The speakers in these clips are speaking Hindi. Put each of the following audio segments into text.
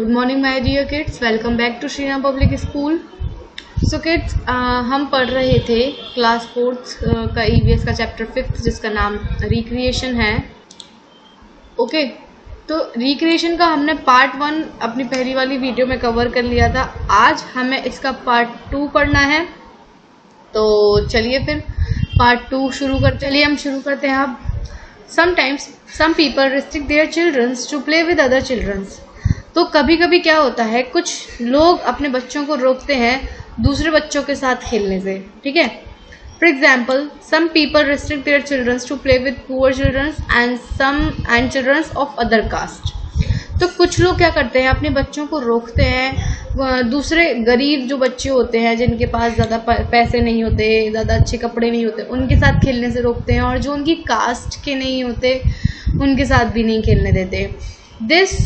Good morning my dear kids, welcome back to Shriram public school. So kids, हम पढ़ रहे थे क्लास 4 का ईवीएस का चैप्टर 5 जिसका नाम रिक्रिएशन है। ओके, तो रिक्रिएशन का हमने पार्ट 1 अपनी पहली वाली वीडियो में कवर कर लिया था। आज हमें इसका पार्ट 2 पढ़ना है, तो चलिए फिर पार्ट 2 शुरू करते हैं। अब sometimes some people restrict their childrens to play with other childrens. तो कभी कभी क्या होता है, कुछ लोग अपने बच्चों को रोकते हैं दूसरे बच्चों के साथ खेलने से। ठीक है, for example some people restrict their childrens to play with poor childrens and childrens of other caste. तो कुछ लोग क्या करते हैं, अपने बच्चों को रोकते हैं दूसरे गरीब जो बच्चे होते हैं, जिनके पास ज़्यादा पैसे नहीं होते, ज़्यादा अच्छे कपड़े नहीं होते, उनके साथ खेलने से रोकते हैं, और जो उनकी कास्ट के नहीं होते उनके साथ भी नहीं खेलने देते। This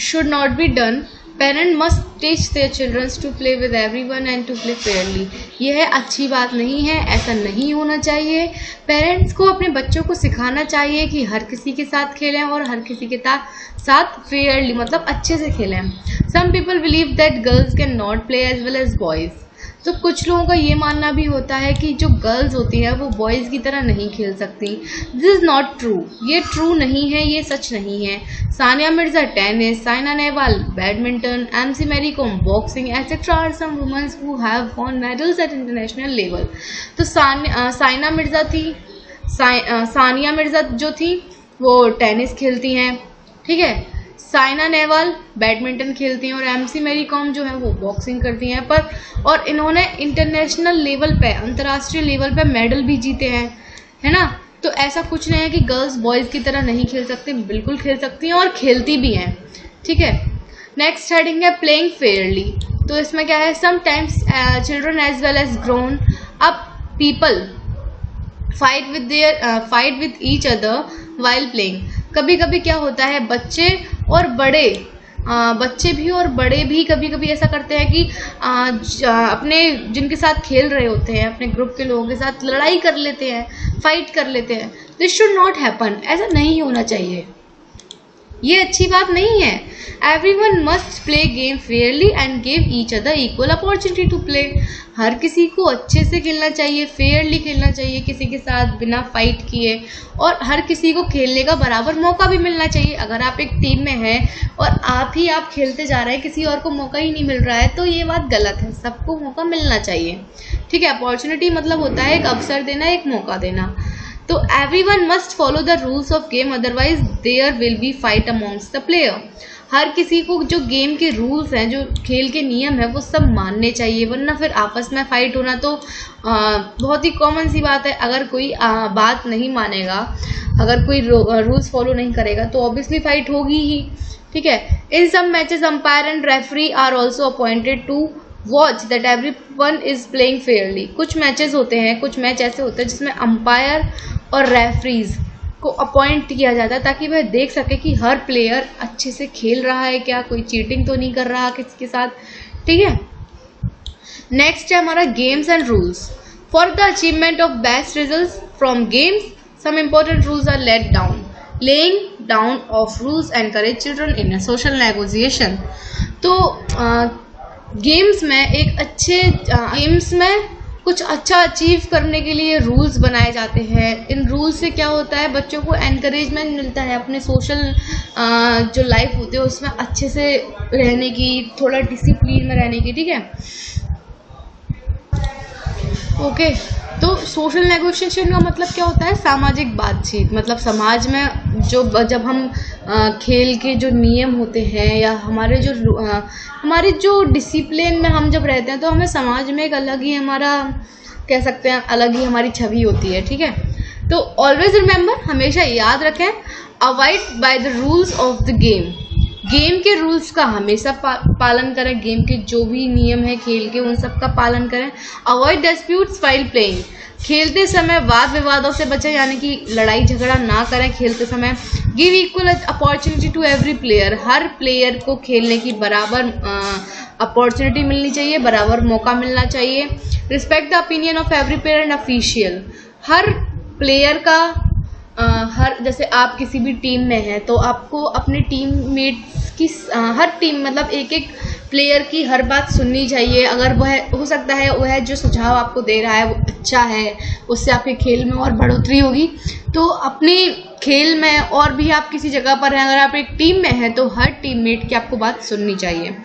should not be done. Parents must teach their children to play with everyone and to play fairly. यह अच्छी बात नहीं है, ऐसा नहीं होना चाहिए। पेरेंट्स को अपने बच्चों को सिखाना चाहिए कि हर किसी के साथ खेलें और हर किसी के साथ फेयरली, मतलब अच्छे से खेलें। Some people believe that girls can not play as well as boys. तो कुछ लोगों का ये मानना भी होता है कि जो गर्ल्स होती है वो बॉयज़ की तरह नहीं खेल सकती। दिस इज़ नॉट ट्रू, ये ट्रू नहीं है, ये सच नहीं है। Sania Mirza tennis, Saina Nehwal badminton, MC Mary Kom boxing etcetera are some womens who have won medals at international level. तो सानिया मिर्जा जो थी वो टेनिस खेलती हैं, ठीक है। साइना नेहवाल बैडमिंटन खेलती हैं और MC मैरी कॉम जो है वो बॉक्सिंग करती हैं, और इन्होंने इंटरनेशनल लेवल पे, अंतर्राष्ट्रीय लेवल पे मेडल भी जीते हैं, है ना। तो ऐसा कुछ नहीं है कि गर्ल्स बॉयज़ की तरह नहीं खेल सकती, बिल्कुल खेल सकती हैं और खेलती भी हैं, ठीक है। नेक्स्ट हेडिंग है प्लेइंग फेयरली। तो इसमें क्या है, sometimes children as well as grown up people fight with each other while playing. कभी कभी क्या होता है, बच्चे भी और बड़े भी कभी कभी ऐसा करते हैं कि अपने जिनके साथ खेल रहे होते हैं, अपने ग्रुप के लोगों के साथ लड़ाई कर लेते हैं, फाइट कर लेते हैं। दिस शुड नॉट हैपन, ऐसा नहीं होना चाहिए, ये अच्छी बात नहीं है। Everyone must play game fairly and give each other equal opportunity to play. हर किसी को अच्छे से खेलना चाहिए, फेयरली खेलना चाहिए, किसी के साथ बिना फाइट किए, और हर किसी को खेलने का बराबर मौका भी मिलना चाहिए। अगर आप एक टीम में हैं और आप खेलते जा रहे हैं, किसी और को मौका ही नहीं मिल रहा है, तो ये बात गलत है। सबको मौका मिलना चाहिए, ठीक है। अपॉर्चुनिटी मतलब होता है एक अवसर देना, एक मौका देना। तो everyone must follow the rules of game, otherwise there will be fight amongst the player. हर किसी को जो गेम के रूल्स हैं, जो खेल के नियम है, वो सब मानने चाहिए, वरना फिर आपस में फाइट होना तो बहुत ही कॉमन सी बात है। अगर कोई बात नहीं मानेगा, अगर कोई रूल्स फॉलो नहीं करेगा, तो ऑब्वियसली फाइट होगी ही, ठीक है। In some matches umpire and referee are also appointed to watch that everyone is playing fairly. कुछ मैचेस होते हैं, कुछ मैच ऐसे होते हैं जिसमें अंपायर और रेफरीज को अपॉइंट किया जाता है, ताकि वह देख सके कि हर प्लेयर अच्छे से खेल रहा है क्या, कोई चीटिंग तो नहीं कर रहा किसी के साथ, ठीक है। नेक्स्ट है हमारा games and rules. For the achievement of best results from games some important rules are let down. Laying down of rules encourage children in a social negotiation. तो गेम्स में कुछ अच्छा अचीव करने के लिए रूल्स बनाए जाते हैं। इन रूल्स से क्या होता है, बच्चों को एनकरेजमेंट मिलता है अपने सोशल जो लाइफ होती है उसमें अच्छे से रहने की, थोड़ा डिसिप्लिन में रहने की, ठीक है। ओके, तो सोशल नेगोशिएशन का मतलब क्या होता है, सामाजिक बातचीत। मतलब समाज में जब हम खेल के जो नियम होते हैं, या हमारे जो डिसिप्लिन में हम जब रहते हैं, तो हमें समाज में एक अलग ही, हमारा कह सकते हैं अलग ही हमारी छवि होती है, ठीक है। तो ऑलवेज रिमेंबर, हमेशा याद रखें, avoid by the rules of the game. Game के रूल्स का हमेशा पालन करें, गेम के जो भी नियम है खेल के, उन सब का पालन करें। Avoid disputes while playing. खेलते समय वाद विवादों से बचें, यानी कि लड़ाई झगड़ा ना करें खेलते समय। Give equal opportunity to every player. हर प्लेयर को खेलने की बराबर अपॉर्चुनिटी मिलनी चाहिए, बराबर मौका मिलना चाहिए। Respect the opinion of every player and official. Her player का हर जैसे आप किसी भी टीम में हैं तो आपको अपने टीम मेट्स की हर टीम मतलब एक एक प्लेयर की हर बात सुननी चाहिए। अगर वह हो सकता है वह जो सुझाव आपको दे रहा है वो अच्छा है, उससे आपके खेल में और बढ़ोतरी होगी, तो अपने खेल में और भी आप किसी जगह पर हैं, अगर आप एक टीम में हैं तो हर टीममेट की आपको बात सुननी चाहिए।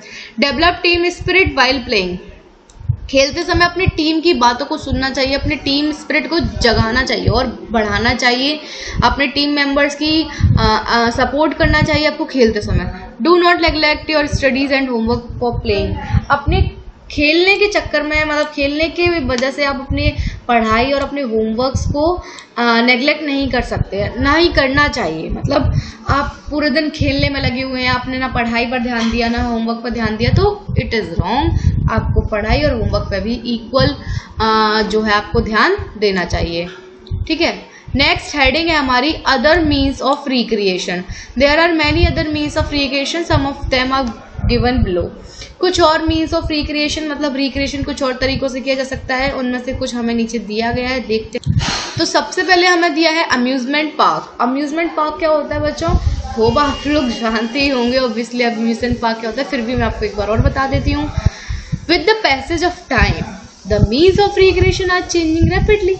Develop team spirit while playing, खेलते समय अपनी टीम की बातों को सुनना चाहिए, अपने टीम स्पिरिट को जगाना चाहिए और बढ़ाना चाहिए, अपने टीम मेंबर्स की सपोर्ट करना चाहिए आपको खेलते समय। Do not neglect your studies and homework for playing, अपने खेलने के चक्कर में मतलब खेलने के वजह से आप अपनी पढ़ाई और अपने होमवर्क्स को नेग्लेक्ट नहीं कर सकते, ना ही करना चाहिए। मतलब आप पूरे दिन खेलने में लगे हुए हैं, आपने ना पढ़ाई पर ध्यान दिया ना होमवर्क पर ध्यान दिया, तो इट इज़ रॉन्ग। आपको पढ़ाई और होमवर्क पर भी इक्वल जो है आपको ध्यान देना चाहिए, ठीक है। नेक्स्ट हेडिंग है हमारी other means of recreation. There are many other means of recreation, some of them are given below. कुछ और मीन्स ऑफ रिक्रिएशन मतलब रिक्रिएशन कुछ और तरीकों से किया जा सकता है, उनमें से कुछ हमें नीचे दिया गया है, देखते हैं। तो सबसे पहले हमें दिया है अम्यूजमेंट पार्क। अम्यूजमेंट पार्क क्या होता है बच्चों? होगा आप लोग जानते ही होंगे ऑब्वियसली अम्यूजमेंट पार्क क्या होता है, फिर भी मैं आपको एक बार और बता देती हूँ। With the passage of time the means of recreation are changing rapidly.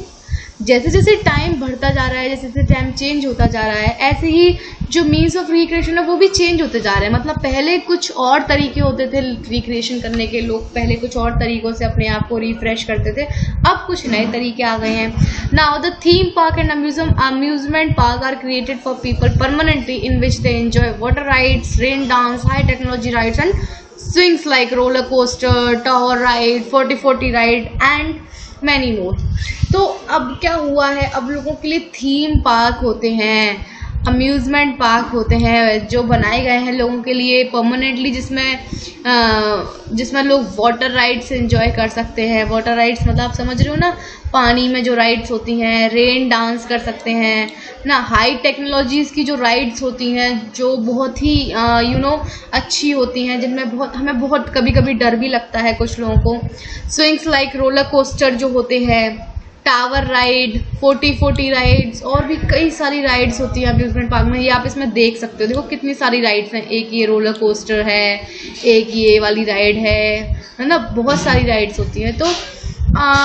जैसे जैसे टाइम बढ़ता जा रहा है, जैसे जैसे टाइम चेंज होता जा रहा है, ऐसे ही जो मीन्स ऑफ रिक्रिएशन है वो भी चेंज होते जा रहे हैं। मतलब पहले कुछ और तरीके होते थे रिक्रिएशन करने के, लोग पहले कुछ और तरीकों से अपने आप को रिफ्रेश करते थे, अब कुछ नए तरीके आ गए हैं। Now the theme park and amusement park are created for people permanently in which they enjoy water rides, rain dance, high technology rides and swings like roller coaster, tower ride, 40-40 ride and many more। तो अब क्या हुआ है, अब लोगों के लिए थीम पार्क होते हैं, अम्यूज़मेंट पार्क होते हैं जो बनाए गए हैं लोगों के लिए परमानेंटली, जिसमें लोग वाटर राइड्स एंजॉय कर सकते हैं। वाटर राइड्स मतलब आप समझ रहे हो ना, पानी में जो राइड्स होती हैं, रेन डांस कर सकते हैं ना, हाई टेक्नोलॉजीज़ की जो राइड्स होती हैं जो बहुत ही अच्छी होती हैं, जिनमें हमें बहुत कभी कभी डर भी लगता है कुछ लोगों को। स्विंग्स लाइक रोलर कोस्टर जो होते हैं, टावर राइड, 40-40 राइड्स और भी कई सारी राइड्स होती हैं अम्यूजमेंट पार्क में। ये आप इसमें देख सकते हो, देखो कितनी सारी राइड्स हैं, एक ये रोलर कोस्टर है, एक ये वाली राइड है ना, बहुत सारी राइड्स होती हैं। तो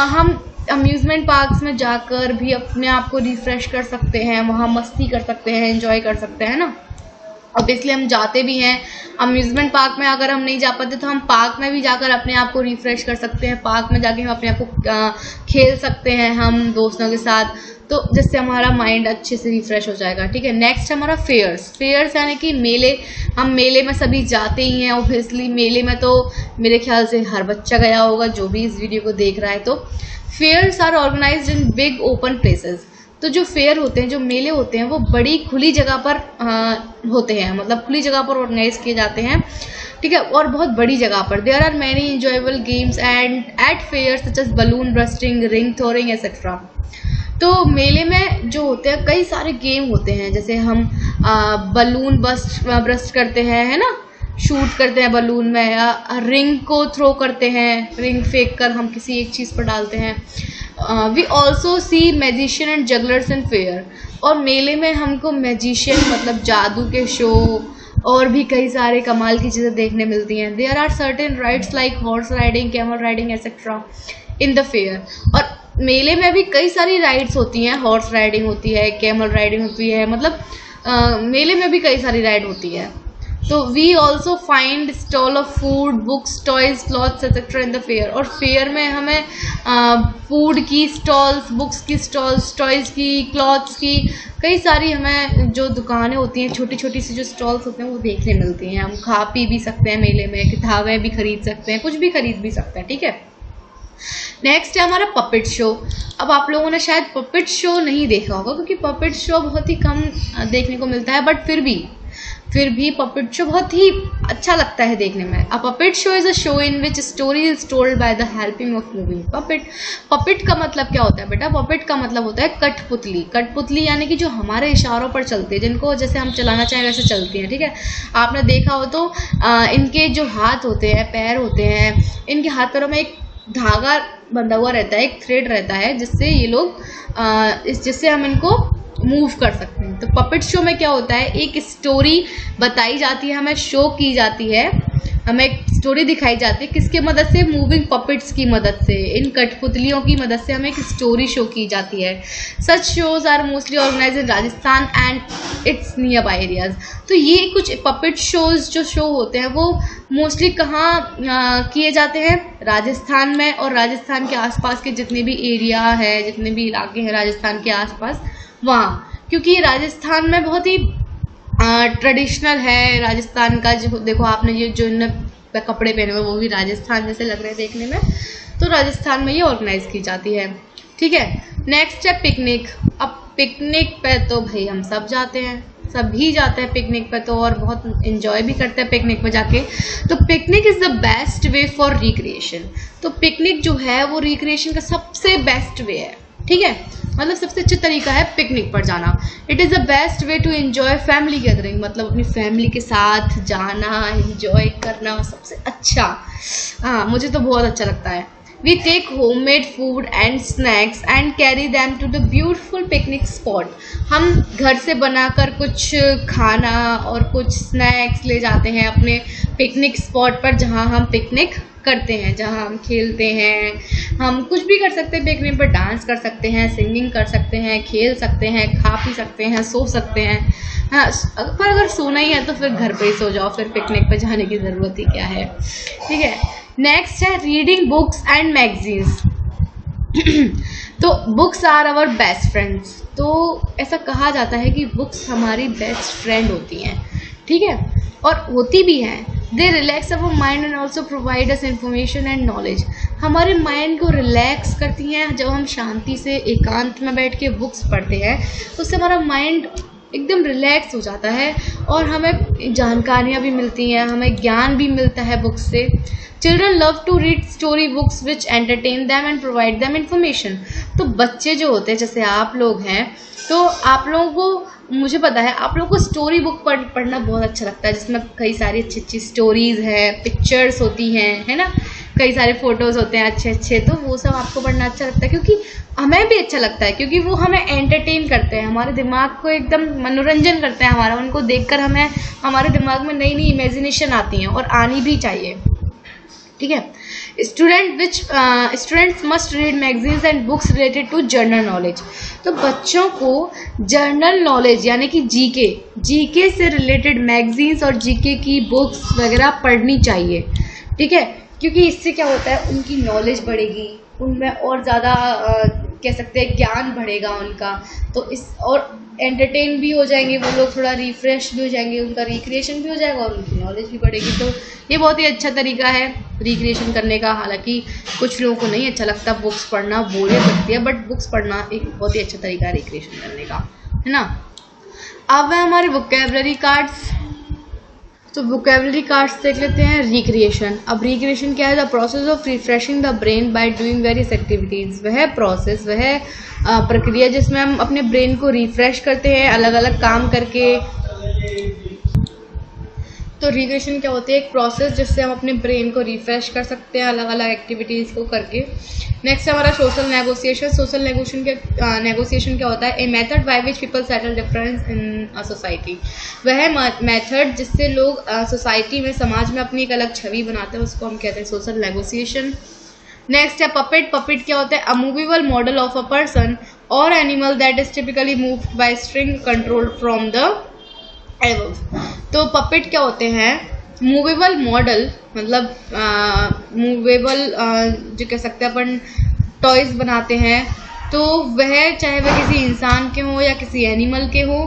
हम अम्यूजमेंट पार्क्स में जाकर भी अपने आप को रिफ्रेश कर सकते हैं, वहाँ मस्ती कर सकते हैं, एंजॉय कर सकते हैं ना। ऑब्वियसली हम जाते भी हैं अम्यूज़मेंट पार्क में, अगर हम नहीं जा पाते तो हम पार्क में भी जाकर अपने आप को रिफ़्रेश कर सकते हैं। पार्क में जाके हम अपने आप को खेल सकते हैं हम दोस्तों के साथ, तो जिससे हमारा माइंड अच्छे से रिफ़्रेश हो जाएगा, ठीक है। नेक्स्ट हमारा फेयर्स यानी कि मेले। हम मेले में सभी जाते ही हैं ऑब्वियसली, मेले में तो मेरे ख्याल से हर बच्चा गया होगा जो भी इस वीडियो को देख रहा है। तो fairs are organized in big open places. तो जो फेयर होते हैं, जो मेले होते हैं, वो बड़ी खुली जगह पर होते हैं, मतलब खुली जगह पर ऑर्गेनाइज किए जाते हैं, ठीक है, और बहुत बड़ी जगह पर। There are many enjoyable games and at fairs such as balloon bursting, ring throwing etcetera. तो मेले में जो होते हैं कई सारे गेम होते हैं, जैसे हम बलून बस्ट करते हैं, है ना, शूट करते हैं बलून में, या रिंग को थ्रो करते हैं, रिंग फेंक कर हम किसी एक चीज़ पर डालते हैं। We also see magician and jugglers in fair. और मेले में हमको मैजिशियन मतलब जादू के शो और भी कई सारे कमाल की चीज़ें देखने मिलती हैं। There are certain rides like horse riding, camel riding etcetera in the fair. और मेले में भी कई सारी राइड्स होती हैं, हॉर्स राइडिंग होती है, कैमल राइडिंग होती है, मतलब मेले में भी कई सारी राइड होती है। तो we also find stall of food, books, toys, clothes etcetera in the fair. और फेयर में हमें फूड की स्टॉल्स, बुक्स की स्टॉल्स, टॉयज़ की, क्लॉथ्स की, कई सारी हमें जो दुकानें होती हैं, छोटी छोटी सी जो स्टॉल्स होते हैं वो देखने मिलती हैं। हम खा पी भी सकते हैं मेले में, किताबें भी खरीद सकते हैं, कुछ भी खरीद भी सकते हैं, ठीक है। नेक्स्ट है हमारा पपेट शो। अब आप लोगों ने शायद पपेट शो नहीं देखा होगा क्योंकि पपेट शो बहुत ही कम देखने को मिलता है, बट फिर भी पपेट शो बहुत ही अच्छा लगता है देखने में। A puppet show is a show in which story is told by the helping of moving puppet. Puppet का मतलब क्या होता है बेटा? पपेट का मतलब होता है कठपुतली। कठपुतली यानी कि जो हमारे इशारों पर चलती है, जिनको जैसे हम चलाना चाहें वैसे चलती हैं, ठीक है। आपने देखा हो तो इनके जो हाथ होते हैं, पैर होते हैं, इनके हाथ पैरों में एक धागा बंधा हुआ रहता है, एक थ्रेड रहता है, जिससे ये लोग जिससे हम इनको मूव कर सकते हैं। तो पपेट शो में क्या होता है, एक स्टोरी बताई जाती है, हमें शो की जाती है, हमें एक स्टोरी दिखाई जाती है, किसके मदद से, मूविंग पपेट्स की मदद से, इन कठपुतलियों की मदद से हमें एक स्टोरी शो की जाती है। Such shows are mostly organise in Rajasthan and its nearby areas. तो ये कुछ पपेट शोज जो शो होते हैं वो मोस्टली कहाँ किए जाते हैं, राजस्थान में, और राजस्थान के आसपास के जितने भी एरिया है, जितने भी इलाके हैं राजस्थान के आसपास, वहाँ, क्योंकि राजस्थान में बहुत ही ट्रेडिशनल है। राजस्थान का जो देखो आपने ये जो कपड़े पहने हुए वो भी राजस्थान जैसे लग रहे हैं देखने में, तो राजस्थान में ये ऑर्गेनाइज की जाती है। ठीक है, नेक्स्ट है पिकनिक। अब पिकनिक पे तो भाई हम सब जाते हैं, सभी जाते हैं पिकनिक पे, तो और बहुत एंजॉय भी करते हैं पिकनिक पे जाके। तो picnic is the best way for recreation. तो पिकनिक जो है वो रिक्रिएशन का सबसे बेस्ट वे है। ठीक है, मतलब सबसे अच्छा तरीका है पिकनिक पर जाना। It is the best way to enjoy family gathering, मतलब अपनी फैमिली के साथ जाना, एंजॉय करना सबसे अच्छा। हाँ, मुझे तो बहुत अच्छा लगता है। We take homemade food and snacks and carry them to the beautiful picnic spot. हम घर से बनाकर कुछ खाना और कुछ स्नैक्स ले जाते हैं अपने पिकनिक स्पॉट पर, जहाँ हम पिकनिक करते हैं, जहाँ हम खेलते हैं। हम कुछ भी कर सकते हैं पिकनिक पर, डांस कर सकते हैं, सिंगिंग कर सकते हैं, खेल सकते हैं, खा पी सकते हैं, सो सकते हैं। हाँ, पर अगर सोना ही है तो फिर घर पे ही सो जाओ, फिर पिकनिक पे जाने की ज़रूरत ही क्या है। ठीक है, नेक्स्ट है रीडिंग बुक्स एंड मैगजीन्स। तो books are our best friends. तो ऐसा कहा जाता है कि बुक्स हमारी बेस्ट फ्रेंड होती हैं। ठीक है, और होती भी हैं। They relax our mind and also provide us information and knowledge. हमारे माइंड को रिलैक्स करती हैं। जब हम शांति से एकांत में बैठ के बुक्स पढ़ते हैं तो उससे हमारा माइंड एकदम रिलैक्स हो जाता है और हमें जानकारियाँ भी मिलती हैं, हमें ज्ञान भी मिलता है बुक्स से। Children love to read story books which entertain them and provide them information. तो बच्चे जो होते हैं, जैसे आप लोग हैं, तो आप लोगों को, मुझे पता है आप लोगों को स्टोरी बुक पढ़ना बहुत अच्छा लगता है, जिसमें कई सारी अच्छी अच्छी स्टोरीज़ हैं, पिक्चर्स होती हैं, है ना, कई सारे फोटोज़ होते हैं अच्छे अच्छे। तो वो सब आपको पढ़ना अच्छा लगता है, क्योंकि हमें भी अच्छा लगता है, क्योंकि वो हमें एंटरटेन करते हैं, हमारे दिमाग को एकदम मनोरंजन करते हैं हमारा। उनको देखकर हमें, हमारे दिमाग में नई नई इमेजिनेशन आती हैं, और आनी भी चाहिए। ठीक है, students must read magazines and books related to general knowledge. तो बच्चों को जनरल नॉलेज यानी कि जीके से रिलेटेड मैगजीन्स और जीके की बुक्स वगैरह पढ़नी चाहिए। ठीक है, क्योंकि इससे क्या होता है, उनकी नॉलेज बढ़ेगी, उनमें और ज़्यादा कह सकते हैं ज्ञान बढ़ेगा उनका। तो इस और एंटरटेन भी हो जाएंगे वो लोग, थोड़ा रिफ्रेश भी हो जाएंगे, उनका रिक्रिएशन भी हो जाएगा और उनकी नॉलेज भी बढ़ेगी। तो ये बहुत ही अच्छा तरीका है रिक्रिएशन करने का। हालांकि कुछ लोगों को नहीं अच्छा लगता बुक्स पढ़ना, बोरियत लगती है, बट बुक्स पढ़ना एक बहुत ही अच्छा तरीका है रिक्रिएशन करने का, है ना। अब है हमारे वोकेबलरी कार्ड्स। तो वोकेबलरी कार्ड्स देख लेते हैं। रिक्रिएशन। अब रिक्रिएशन क्या है? The process of refreshing the brain by doing various activities. वह प्रोसेस, वह प्रक्रिया जिसमें हम अपने ब्रेन को रिफ्रेश करते हैं अलग अलग काम करके। तो रिक्रिएशन क्या होती है? एक प्रोसेस जिससे हम अपने ब्रेन को रिफ्रेश कर सकते हैं अलग अलग एक्टिविटीज़ को करके। नेक्स्ट है हमारा सोशल नेगोशिएशन। सोशल नेगोशिएशन क्या होता है? A method by which people settle difference in a society. वह मेथड जिससे लोग सोसाइटी में, समाज में अपनी एक अलग छवि बनाते हैं, उसको हम कहते हैं सोशल नेगोशिएशन। नेक्स्ट है पपेट। पपेट क्या होता है? A movable model of a person और animal that is typically moved by string controlled from the above. तो पपेट क्या होते हैं? मूवेबल मॉडल, मतलब मूवेबल जो कह सकते हैं अपन, टॉयज बनाते हैं। तो वह चाहे वह किसी इंसान के हो या किसी एनिमल के हो,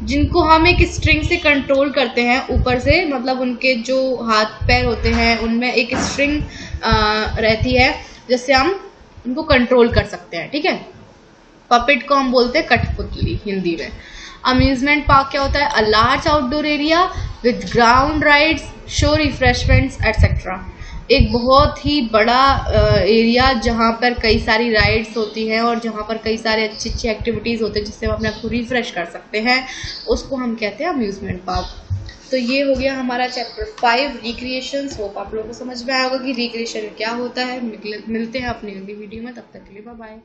जिनको हम एक स्ट्रिंग से कंट्रोल करते हैं ऊपर से, मतलब उनके जो हाथ पैर होते हैं उनमें एक स्ट्रिंग रहती है जिससे हम उनको कंट्रोल कर सकते हैं। ठीक है, पपेट को हम बोलते हैं कठपुतली हिंदी में। अम्यूजमेंट पार्क क्या होता है? A large outdoor area with ground rides, show refreshments etcetera. एक बहुत ही बड़ा एरिया जहाँ पर कई सारी राइड्स होती हैं और जहाँ पर कई सारे अच्छी अच्छी एक्टिविटीज़ होते हैं जिससे हम अपने आप को रिफ्रेश कर सकते हैं, उसको हम कहते हैं अम्यूजमेंट पार्क। तो ये हो गया हमारा चैप्टर 5 रिक्रिएशंस। होप आप लोगों को समझ में आया होगा कि रिक्रिएशन क्या होता है। मिलते हैं अपनी अगली वीडियो में, तब तक के लिए बाय बाय।